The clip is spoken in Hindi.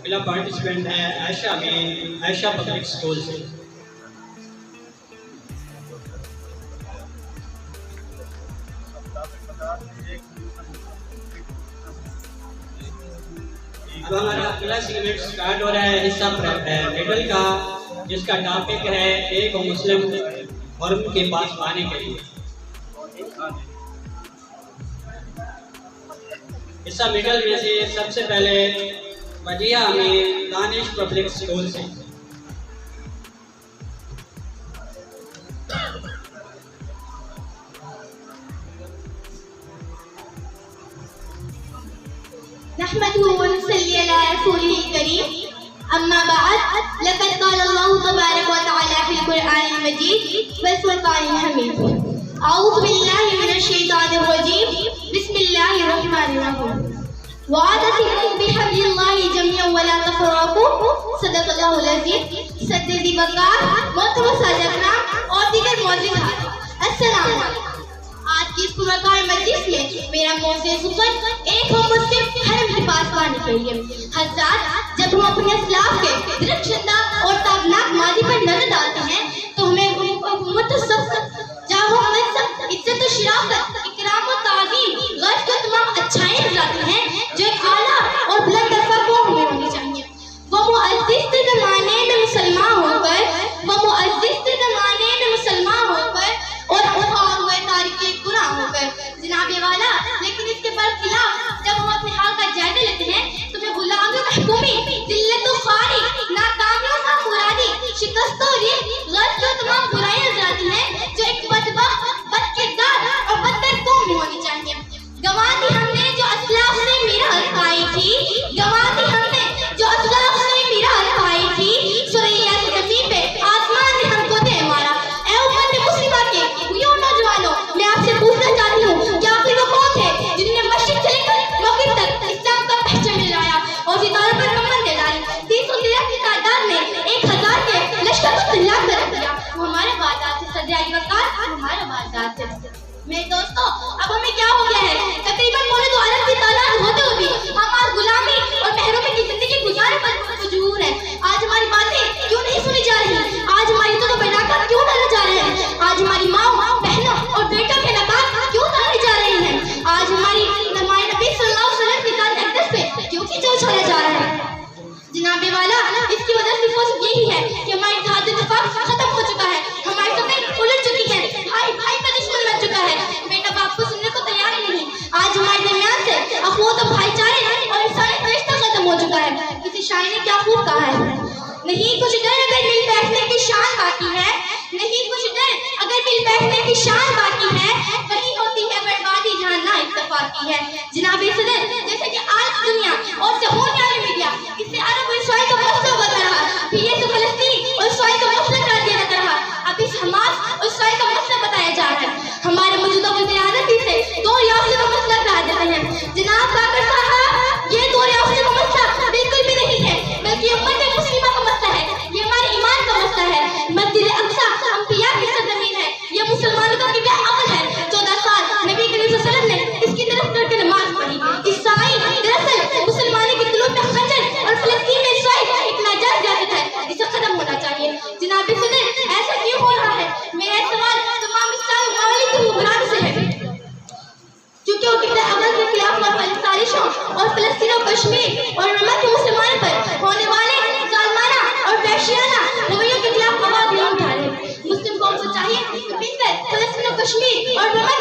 अगला पार्टिसिपेंट है आयशा में आयशा पब्लिक स्कूल से। अब हमारा अगला सेगमेंट स्टार्ट हो रहा है हिस्सा मेडल का, जिसका टॉपिक है एक मुस्लिम और उनके पास पाने के लिए। हिस्सा मेडल में से सबसे पहले मजिया में दानिश पब्लिक स्कूल से। नहमदुहु व नसल्ली अला रसूलिहिल करीम, अम्मा बाद, लक़द क़ाल अल्लाहु तबारक व तआला फ़िल क़ुरआनिल मजीद वल फ़ुरक़ानिल हमीद। अऊज़ु बिल्लाहि मिनश शैतानिर रजीम, बिस्मिल्लाहिर रहमानिर रहीम। वाअतसिमू बिहब्लिल्लाहि जमीअन व ला तफ़र्रक़ू, सदक़ल्लाहुल अज़ीज़। सद्दी वक़ार, मोहतरम साजकराम और दीगर मौजूद, अस्सलाम वालेकुम। आज की इस पुरकार मजलिस में मेरा मौज़े ज़ुफ़र एक हम मुस्लिम हरम के पास पाने के लिए। हज़रात, जब हम अपने अस्लाफ के दिलचस्पा और ताबनाक माजी पर नजर डालते हैं तो हमें इज्जत और शराफत, इकराम और ताज़ीम, ग़र्ज़ की तमाम अच्छाइयाँ नजर आती हैं जो एक आला और बुलंद दर्जा को हमें होनी चाहिए। वो मुअज़्ज़िज़ के ज़माने में मुसलमान होकर और तारीख़ कुरान होकर जनाबे वाला, लेकिन इसके बरखिलाफ जब हम अपने हाल का जायजा लेते हैं तो हमें गुलामी महकूमी, जिल्लत और ख़ारी, नाकामियों का मुरादी, शिकस्त और ग़र्ज़ की तमाम बुराइयां नजर आती हैं जो एक बदबख्त, बदकिरदार और बदतर कौम में होनी चाहिए। गंवाती हमने जो अस्लाफ से मीरास पाई थी, गंवाती हमने जो अस्लाफ से मीरास पाई थी, सुरैया की ज़मीन पे आसमान ने हमको दे मारा। ऐ उम्मत मुस्लिमा के यूं नौजवानों, मैं आपसे पूछना चाहती हूँ कि आप लोग कौन थे जिन्होंने मस्जिद से लेकर मगरिब तक इस्लाम का पहचान दिलाया और सितारों पर कमर दिलाई, 313 की तादाद में 1000 के लश्कर को तैयार कर दिया। वो हमारे बाजार से सजाई वकार, हमारे बाजार से। मेरे दोस्तों, अब हमें क्या हो गया है, तकरीबन पौने 2 अरब की तादाद होते हुए भी हम आज गुलामी और महरूमी की जिंदगी गुजारे पर मजबूर हैं। आज हमारी बातें क्यों नहीं सुनी जा रही? आज हमारी तो बनाकर क्यों डाले जा रहे हैं? आज हमारी माँ, बहनों और बेटों के नकाब क्यों डाले जा रहे हैं? आज हमारी नबी सल्लल्लाहु अलैहि वसल्लम की जात पे क्यों खींचा उछाला जा रहा है? जनाबे वाला, इसकी वजह सिर्फ यही है कि हमारी इत्तेफाक खत्म हो चुका है, हमारी सफेद उलट चुकी है, भाई भाई का दुश्मन बन चुका है, बेटा बाप को सुनने को तैयार ही नहीं। आज हमारे दरमियान से अखवत और भाईचारे और इंसानी रिश्ता खत्म हो चुका है। किसी शायर ने क्या खूब कहा है, नहीं कुछ डर अगर मिल बैठने की शान बाकी है, नहीं कुछ डर अगर मिल बैठने की शान बाकी है, कहीं होती है बर्बादी जहाँ ना इत्तेफाकी है। जनाबे सदर, जैसे कि आज दुनिया और से होने वाली मीडिया इससे अरब और इसराइल का मसला बता रहा, फिर ये तो फलस्तीन और इसराइल का मसला करार दिया जाता रहा, अब इस हमास और इसराइल का मसला बताया जा रहा है। हमारे मौजूदा वज़ीर-ए-आज़म से 2 रियासतों का मसला करा देते हैं। जनाब बाकर साहब, ये 2 रियासतों का मसला बिल्कुल भी नहीं है, बल्कि उम्मत मुस्लिमा का मसला है, ये हमारे ईमान का मसला है। मस्जिद अक्सा अंबिया की सरजमीन है, ये मुसलमानों का किबला अव्वल है। 14 साल नबी करीम सल्लल्लाहु अलैहि वसल्लम ने इसकी तरफ करके नमाज पढ़ी। ईसाई दरअसल मुसलमानों के दिलों में खंजर और फिलिस्तीन में इसराइल एक नाजायज जायज है, इसे खत्म होना चाहिए। जनाब सदर, ऐसा क्यों हो रहा है? मेरा सवाल तमाम इस्लामी ममालिक की हुक्मरान से है, क्योंकि वो किबला अव्वल के खिलाफ साजिशों और फिलिस्तीन और कश्मीर और नमक के मुसलमानों पर होने वाले जालिमाना और वहशियाना रवैयों के खिलाफ आवाज नहीं उठा रहे। मुस्लिम कौम को चाहिए कि मिलकर फिलिस्तीन और कश्मीर और नमक